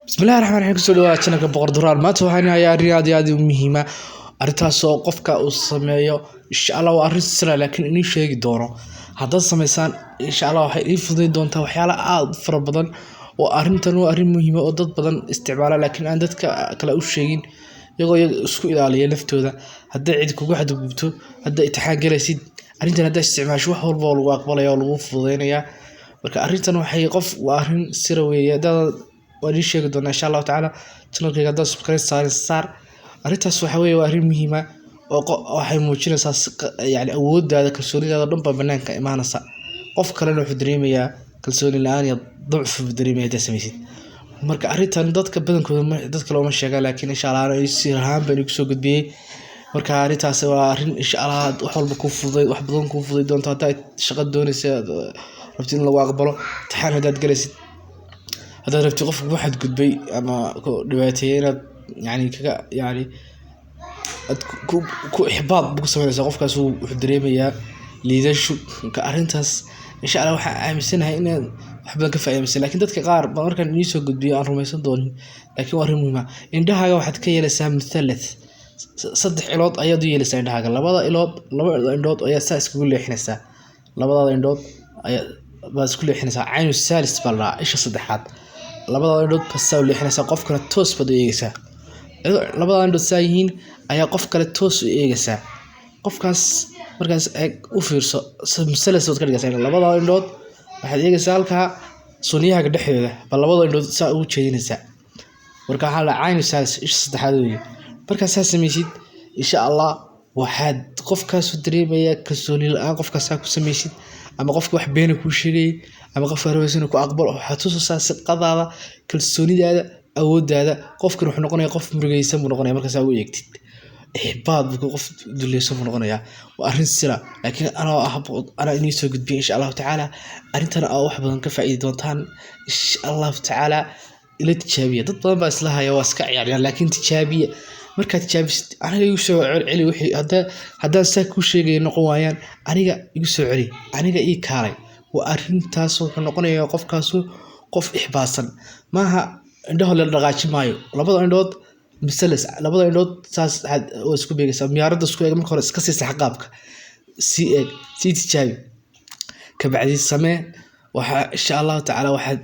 Bismillaahi Raxmaani Raxiim kusoo dhawaada channelka Boqor Duraal maanta waxaan hayaa arrin aad u muhiim ah arrintaas oo qofka uu sameeyo insha Allah waa arrin sir ah laakiin inii sheegi doono haddaad sameysaan insha Allah waxay ii fududeyn doontaa waxyaalo aad u fara badan oo arrintan waa arrin muhiim ah oo dad badan isticmaala laakiin aan dadka kale u sheegin iyagoo isku ilaaliya naftooda hadday cid kugu xadgudubto hadday imtixaan galaysid arrintan haddaad isticmaasho wax walba oo lagu aqbalaya oo lagu fududeynayaa marka arrintan waxay qof waa arrin sir weeye waan ii sheegi doonaa insha Allah tacaala channelkayga haddaad subscribe saar arrintaas waxa weeye waa arrin muhiim ah oo waxay muujinaysaa yani awooddaada kalsoonidaada dhan baa banaanka imaanaysa qof kalena wuxuu dareemayaa kalsooni la-aan iyo ducf buu dareemayaa haddaad samaysid marka arrintan dadka badankooda dadka looma sheegaan laakiin insha Allah sir ahaan baan igu soo gudbiyey marka arrintaas waa arrin insha Allah wax walba kuu fududeyd wax badan kuu fududeyd doonto haddaad shaqo doonaysa rabtid in lagu aqbalo imtixaan haddaad galaysid هذا رفتي قف واحد قد بي أما دبعتين يعني كذا يعني كو إحباط بقصة من السقف كاسو حدريمية لذا شو كأرنتاس إن شاء الله عام السنة إن حبنا كفاية عام السنة لكن دتك قار بمر كان يسوق قد بي أنا رميسان دون لكن وارم مهمة إن ده حاجة واحد كي لسام مثلث صدق علاض أيضا يلسان ده حاجة لبعض علاض علاض أي أساس كل إحنا سا لبعض علاض بس كل إحنا سا عين الثالث بالله إيش الصدحات labada indhood basta u leexinaysaa qof kale toos baad u eegaysaa labada indhood saayihiin ayaa qof kale toos u eegaysaa qofkaas markaas u fiirso masalas baad ka dhigaysaa labada indhood waxaad eegaysaa halkaa sunniyaha dhexdeeda bal labada indhood saa ugu jeedinaysaa marka waxaa la caynu saas isha saddexaad weeye markaas saa samaysid insha Allah waxaad qofkaas u dareemayaa kalsooni la-aan qofkaasaa ku samaysid ama qofka wax beena kuu sheegay ama qofka rabaysan ku aqbal waxa tusaysaa siqadaada kalsoonidaada awooddaada qofkan wuxuu noqonayaa qof murugaysan buu noqonayaa markaas aad u eegtid ihbaad buu qof dulaysan buu noqonayaa waa arrin sira laakiin ana inii soo gudbiyay insha Allah tacaala arrintan wax badan ka faa'iidi doontaan insha Allah tacaala ila tijaabiya dad badan baa isla haya waa iska ciyaarayaan laakiin tijaabiya markaad tijaabisid aniga igu soo celi wixii haddaan saa kuu sheegay noqon waayaan aniga igu soo celi aniga ii kaalay waa arrintaas wuxuu noqonayaa qofkaasu qof ixbaasan maaha indhaha la dhaqaaji maayo labada indhood masalas labada indhood saas oo isku beegaysaa miyaaradda isku eeg marka hore iska sii sax qaabka sii eeg sii tijaabi ka bacdi samee waxa insha Allah tacaala waxaad